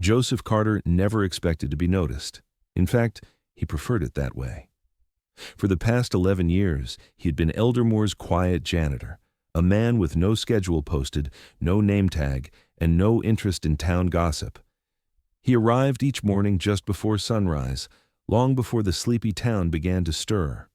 Joseph Carter never expected to be noticed. In fact, he preferred it that way. For the past 11 years, he had been Eldermoor's quiet janitor, a man with no schedule posted, no name tag, and no interest in town gossip. He arrived each morning just before sunrise, long before the sleepy town began to stir.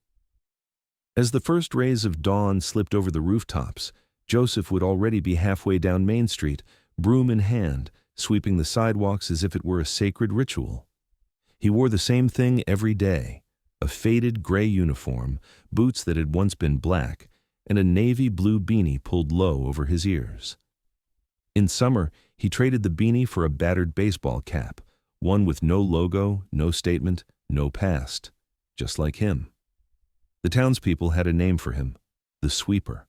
As the first rays of dawn slipped over the rooftops, Joseph would already be halfway down Main Street, broom in hand, sweeping the sidewalks as if it were a sacred ritual. He wore the same thing every day, a faded gray uniform, boots that had once been black, and a navy blue beanie pulled low over his ears. In summer, he traded the beanie for a battered baseball cap, one with no logo, no statement, no past, just like him. The townspeople had a name for him, the Sweeper.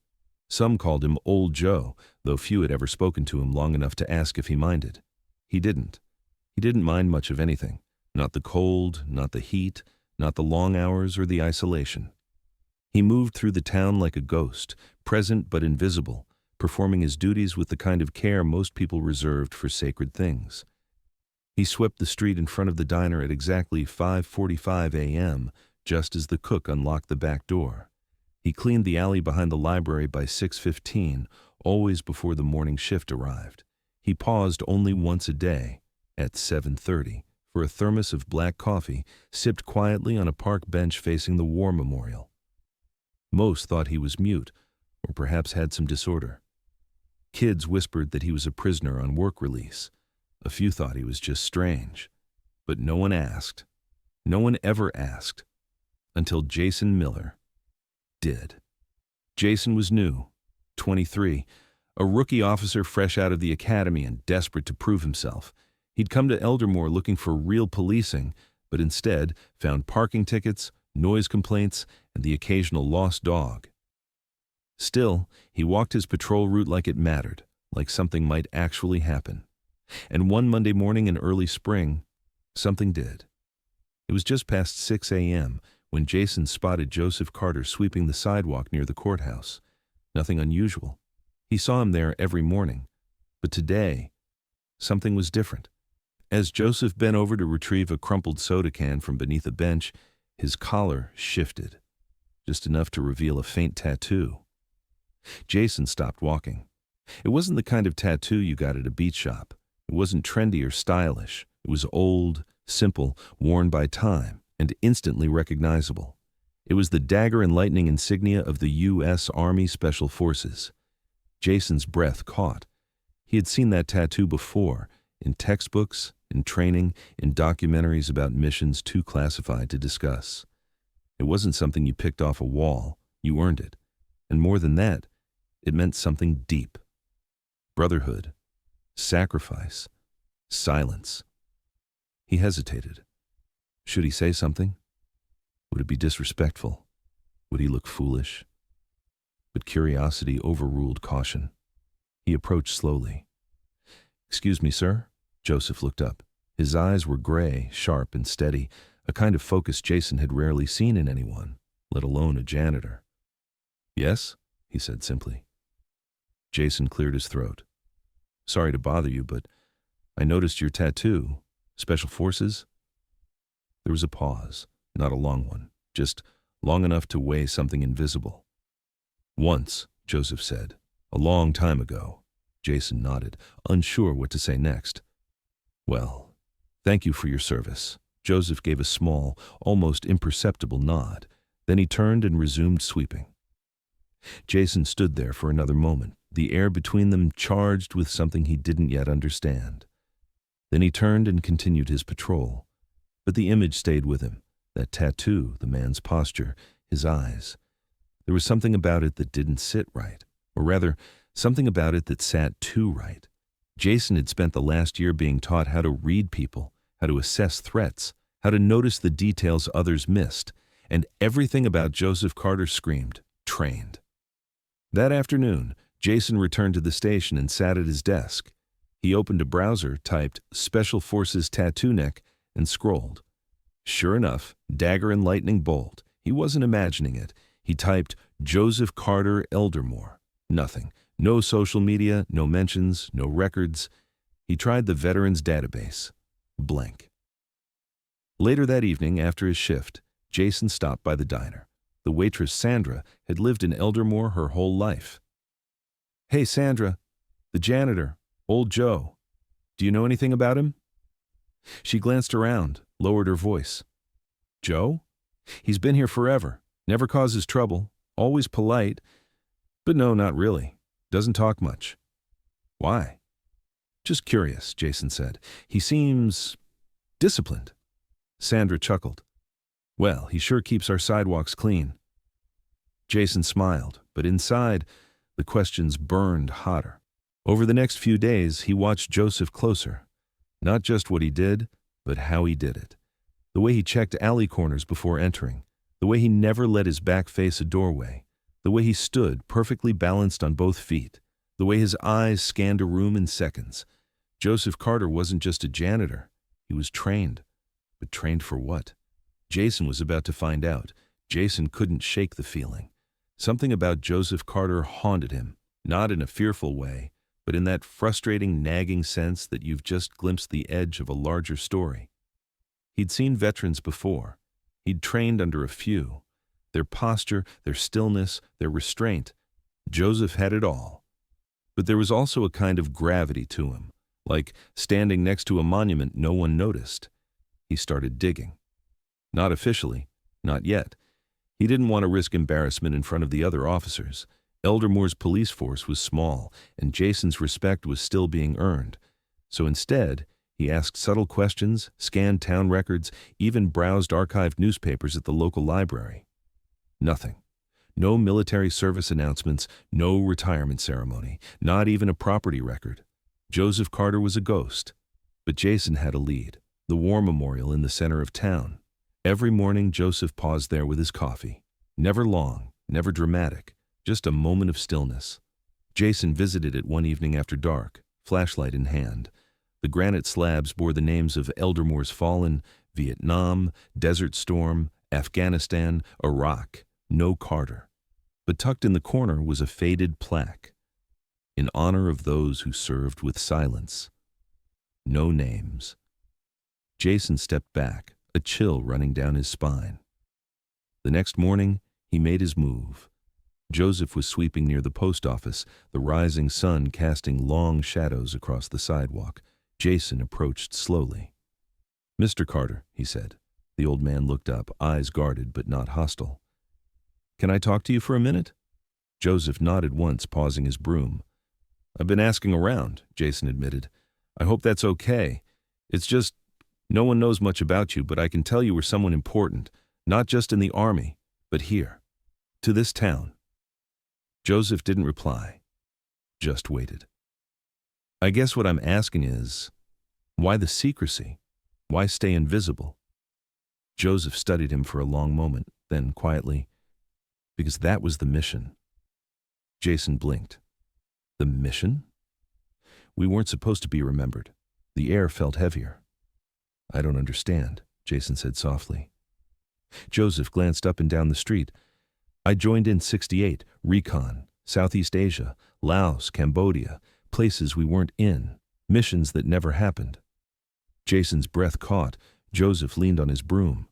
Some called him Old Joe, though few had ever spoken to him long enough to ask if he minded. He didn't. He didn't mind much of anything, not the cold, not the heat, not the long hours or the isolation. He moved through the town like a ghost, present but invisible, performing his duties with the kind of care most people reserved for sacred things. He swept the street in front of the diner at exactly 5:45 a.m., just as the cook unlocked the back door. He cleaned the alley behind the library by 6:15, always before the morning shift arrived. He paused only once a day, at 7:30, for a thermos of black coffee, sipped quietly on a park bench facing the war memorial. Most thought he was mute, or perhaps had some disorder. Kids whispered that he was a prisoner on work release. A few thought he was just strange. But no one asked. No one ever asked. Until Jason Miller did. Jason was new, 23, a rookie officer fresh out of the academy and desperate to prove himself. He'd come to Eldermoor looking for real policing, but instead found parking tickets, noise complaints, and the occasional lost dog. Still, he walked his patrol route like it mattered, like something might actually happen. And one Monday morning in early spring, something did. It was just past 6 a.m. when Jason spotted Joseph Carter sweeping the sidewalk near the courthouse. Nothing unusual. He saw him there every morning. But today, something was different. As Joseph bent over to retrieve a crumpled soda can from beneath a bench, his collar shifted, just enough to reveal a faint tattoo. Jason stopped walking. It wasn't the kind of tattoo you got at a beach shop. It wasn't trendy or stylish. It was old, simple, worn by time, and instantly recognizable. It was the dagger and lightning insignia of the U.S. Army Special Forces. Jason's breath caught. He had seen that tattoo before, in textbooks, in training, in documentaries about missions too classified to discuss. It wasn't something you picked off a wall. You earned it. And more than that, it meant something deep. Brotherhood, sacrifice, silence. He hesitated. Should he say something? Would it be disrespectful? Would he look foolish? But curiosity overruled caution. He approached slowly. "Excuse me, sir?" Joseph looked up. His eyes were gray, sharp, and steady, a kind of focus Jason had rarely seen in anyone, let alone a janitor. "Yes?" he said simply. Jason cleared his throat. "Sorry to bother you, but I noticed your tattoo. Special Forces?" There was a pause, not a long one, just long enough to weigh something invisible. "Once," Joseph said. "A long time ago." Jason nodded, unsure what to say next. "Well, thank you for your service." Joseph gave a small, almost imperceptible nod. Then he turned and resumed sweeping. Jason stood there for another moment, the air between them charged with something he didn't yet understand. Then he turned and continued his patrol. But the image stayed with him, that tattoo, the man's posture, his eyes. There was something about it that didn't sit right, or rather, something about it that sat too right. Jason had spent the last year being taught how to read people, how to assess threats, how to notice the details others missed, and everything about Joseph Carter screamed, trained. That afternoon, Jason returned to the station and sat at his desk. He opened a browser, typed Special Forces Tattoo Neck, and scrolled. Sure enough, dagger and lightning bolt. He wasn't imagining it. He typed Joseph Carter Eldermoor. Nothing. No social media, no mentions, no records. He tried the veterans database. Blank. Later that evening, after his shift, Jason stopped by the diner. The waitress, Sandra, had lived in Eldermoor her whole life. "Hey, Sandra, the janitor, old Joe. Do you know anything about him?" She glanced around, lowered her voice. "Joe? He's been here forever. Never causes trouble. Always polite. But no, not really. Doesn't talk much." "Why?" "Just curious," Jason said. "He seems disciplined." Sandra chuckled. "Well, he sure keeps our sidewalks clean." Jason smiled, but inside, the questions burned hotter. Over the next few days, he watched Joseph closer. Not just what he did, but how he did it. The way he checked alley corners before entering. The way he never let his back face a doorway. The way he stood, perfectly balanced on both feet. The way his eyes scanned a room in seconds. Joseph Carter wasn't just a janitor. He was trained. But trained for what? Jason was about to find out. Jason couldn't shake the feeling. Something about Joseph Carter haunted him, not in a fearful way, but in that frustrating, nagging sense that you've just glimpsed the edge of a larger story. He'd seen veterans before. He'd trained under a few. Their posture, their stillness, their restraint. Joseph had it all. But there was also a kind of gravity to him, like standing next to a monument no one noticed. He started digging. Not officially, not yet. He didn't want to risk embarrassment in front of the other officers. Eldermoor's police force was small, and Jason's respect was still being earned. So instead, he asked subtle questions, scanned town records, even browsed archived newspapers at the local library. Nothing. No military service announcements, no retirement ceremony, not even a property record. Joseph Carter was a ghost. But Jason had a lead. The war memorial in the center of town. Every morning, Joseph paused there with his coffee. Never long, never dramatic, just a moment of stillness. Jason visited it one evening after dark, flashlight in hand. The granite slabs bore the names of Eldermoor's fallen, Vietnam, Desert Storm, Afghanistan, Iraq. No Carter. But tucked in the corner was a faded plaque. In honor of those who served with silence. No names. Jason stepped back, a chill running down his spine. The next morning, he made his move. Joseph was sweeping near the post office, the rising sun casting long shadows across the sidewalk. Jason approached slowly. "Mr. Carter," he said. The old man looked up, eyes guarded but not hostile. "Can I talk to you for a minute?" Joseph nodded once, pausing his broom. "I've been asking around," Jason admitted. "I hope that's okay. It's just, no one knows much about you, but I can tell you were someone important, not just in the army, but here, to this town." Joseph didn't reply, just waited. "I guess what I'm asking is, why the secrecy? Why stay invisible?" Joseph studied him for a long moment, then quietly, "Because that was the mission." Jason blinked. "The mission?" "We weren't supposed to be remembered." The air felt heavier. "I don't understand," Jason said softly. Joseph glanced up and down the street. "I joined in '68, recon, Southeast Asia, Laos, Cambodia, places we weren't in, missions that never happened." Jason's breath caught. Joseph leaned on his broom.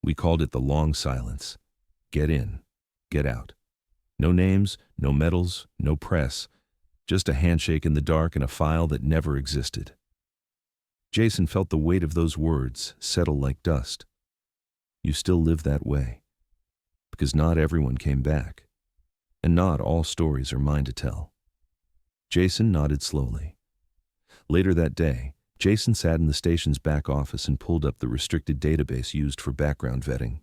"We called it the long silence. Get in, get out. No names, no medals, no press. Just a handshake in the dark and a file that never existed." Jason felt the weight of those words settle like dust. You still live that way. Because not everyone came back. And not all stories are mine to tell. Jason nodded slowly. Later that day, Jason sat in the station's back office and pulled up the restricted database used for background vetting.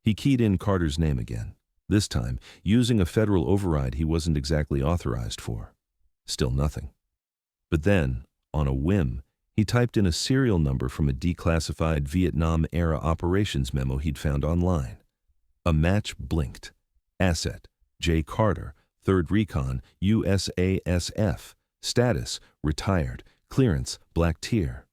He keyed in Carter's name again, this time using a federal override he wasn't exactly authorized for. Still nothing. But then, on a whim, he typed in a serial number from a declassified Vietnam-era operations memo he'd found online. A match blinked. Asset, J. Carter, 3rd Recon, USASF. Status, retired. Clearance, black tier.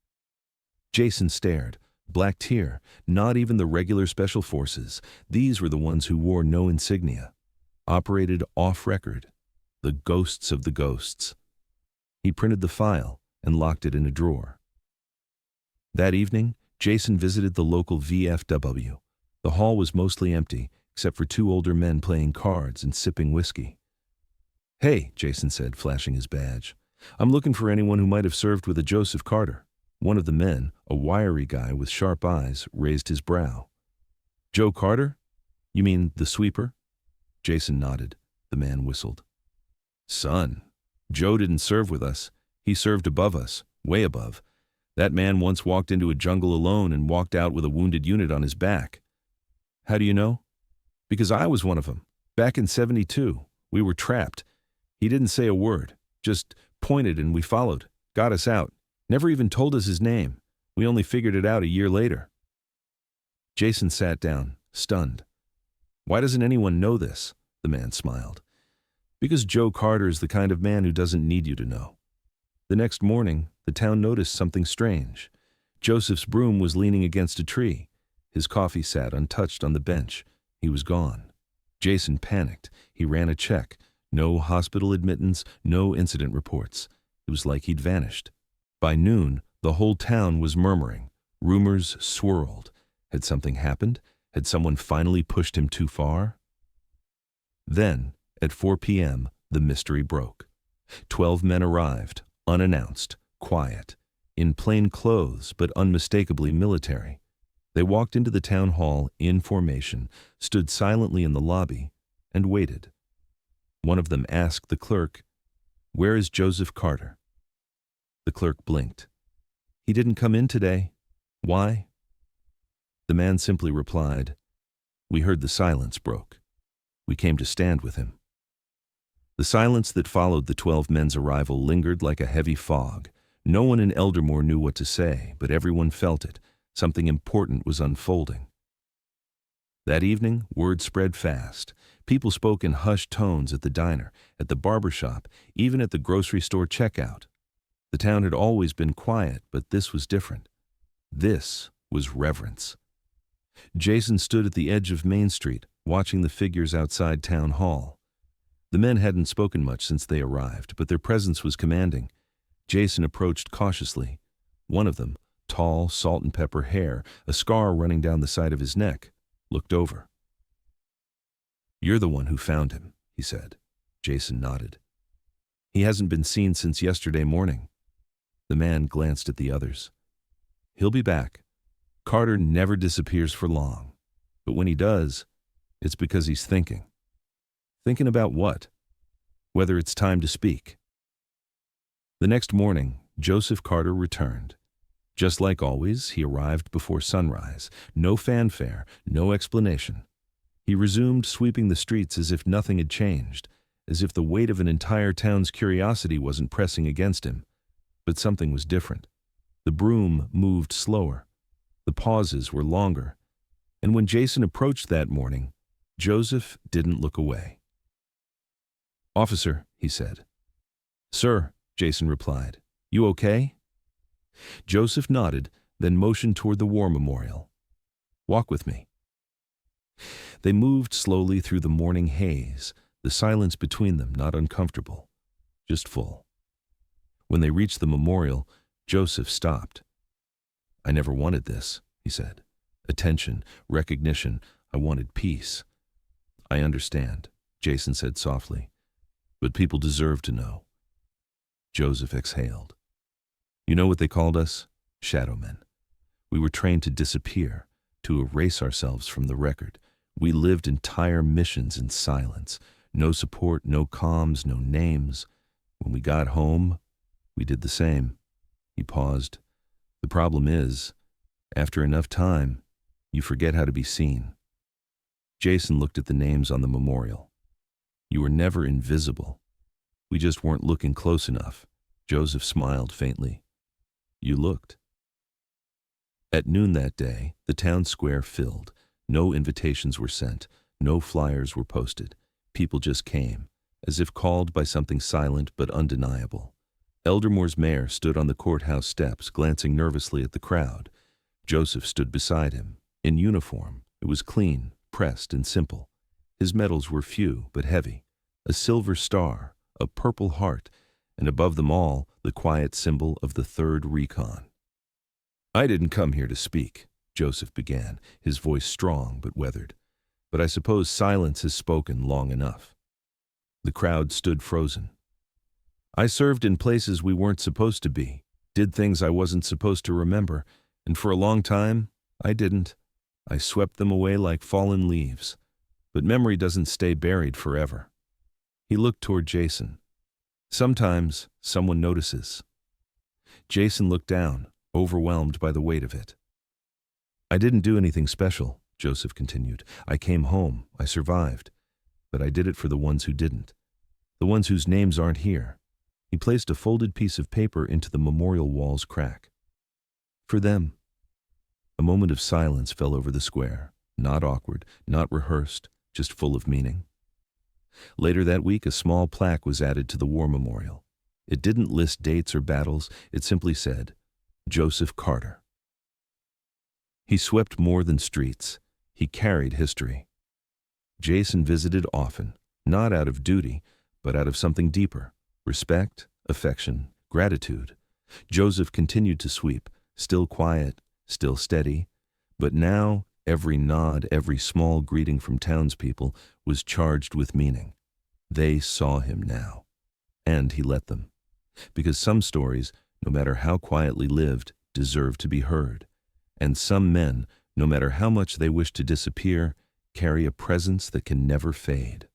Jason stared. Black tier, not even the regular special forces. These were the ones who wore no insignia. Operated off record. The ghosts of the ghosts. He printed the file and locked it in a drawer. That evening, Jason visited the local VFW. The hall was mostly empty, except for two older men playing cards and sipping whiskey. "Hey," Jason said, flashing his badge. "I'm looking for anyone who might have served with a Joseph Carter." One of the men, a wiry guy with sharp eyes, raised his brow. "Joe Carter? You mean the sweeper?" Jason nodded. The man whistled. "Son, Joe didn't serve with us. He served above us, way above. That man once walked into a jungle alone and walked out with a wounded unit on his back." "How do you know?" "Because I was one of them. Back in '72, we were trapped. He didn't say a word, just pointed and we followed, got us out. Never even told us his name. We only figured it out a year later." Jason sat down, stunned. "Why doesn't anyone know this?" The man smiled. "Because Joe Carter is the kind of man who doesn't need you to know." The next morning, the town noticed something strange. Joseph's broom was leaning against a tree. His coffee sat untouched on the bench. He was gone. Jason panicked. He ran a check. No hospital admittance, no incident reports. It was like he'd vanished. By noon, the whole town was murmuring. Rumors swirled. Had something happened? Had someone finally pushed him too far? Then, at 4 p.m., the mystery broke. 12 men arrived, unannounced, quiet, in plain clothes but unmistakably military. They walked into the town hall in formation, stood silently in the lobby, and waited. One of them asked the clerk, "Where is Joseph Carter?" The clerk blinked. "He didn't come in today. Why?" The man simply replied, "We heard the silence broke. We came to stand with him." The silence that followed the 12 men's arrival lingered like a heavy fog. No one in Eldermoor knew what to say, but everyone felt it. Something important was unfolding. That evening, word spread fast. People spoke in hushed tones at the diner, at the barber shop, even at the grocery store checkout. The town had always been quiet, but this was different. This was reverence. Jason stood at the edge of Main Street, watching the figures outside Town Hall. The men hadn't spoken much since they arrived, but their presence was commanding. Jason approached cautiously. One of them, tall, salt and pepper hair, a scar running down the side of his neck, looked over. "You're the one who found him," he said. Jason nodded. "He hasn't been seen since yesterday morning." The man glanced at the others. "He'll be back. Carter never disappears for long. But when he does, it's because he's thinking." "Thinking about what?" "Whether it's time to speak." The next morning, Joseph Carter returned. Just like always, he arrived before sunrise. No fanfare, no explanation. He resumed sweeping the streets as if nothing had changed, as if the weight of an entire town's curiosity wasn't pressing against him. But something was different. The broom moved slower. The pauses were longer. And when Jason approached that morning, Joseph didn't look away. "Officer," he said. "Sir," Jason replied. "You okay?" Joseph nodded, then motioned toward the war memorial. "Walk with me." They moved slowly through the morning haze, the silence between them not uncomfortable, just full. When they reached the memorial, Joseph stopped. "I never wanted this," he said. "Attention, recognition. I wanted peace." "I understand," Jason said softly. "But people deserve to know." Joseph exhaled. "You know what they called us? Shadow men. We were trained to disappear, to erase ourselves from the record. We lived entire missions in silence. No support, no comms, no names. When we got home, we did the same." He paused. "The problem is, after enough time, you forget how to be seen." Jason looked at the names on the memorial. "You were never invisible. We just weren't looking close enough." Joseph smiled faintly. "You looked." At noon that day, the town square filled. No invitations were sent. No flyers were posted. People just came, as if called by something silent but undeniable. Eldermoor's mayor stood on the courthouse steps, glancing nervously at the crowd. Joseph stood beside him, in uniform. It was clean, pressed, and simple. His medals were few but heavy. A silver star, a purple heart, and above them all, the quiet symbol of the 3rd Recon. "I didn't come here to speak," Joseph began, his voice strong but weathered. "But I suppose silence has spoken long enough." The crowd stood frozen. "I served in places we weren't supposed to be, did things I wasn't supposed to remember, and for a long time, I didn't. I swept them away like fallen leaves. But memory doesn't stay buried forever." He looked toward Jason. "Sometimes someone notices." Jason looked down, overwhelmed by the weight of it. "I didn't do anything special," Joseph continued. "I came home, I survived. But I did it for the ones who didn't. The ones whose names aren't here." He placed a folded piece of paper into the memorial wall's crack. "For them." A moment of silence fell over the square, not awkward, not rehearsed, just full of meaning. Later that week, a small plaque was added to the war memorial. It didn't list dates or battles, it simply said, "Joseph Carter." He swept more than streets. He carried history. Jason visited often, not out of duty, but out of something deeper: respect, affection, gratitude. Joseph continued to sweep, still quiet, still steady, but now every nod, every small greeting from townspeople was charged with meaning. They saw him now, and he let them. Because some stories, no matter how quietly lived, deserve to be heard. And some men, no matter how much they wish to disappear, carry a presence that can never fade.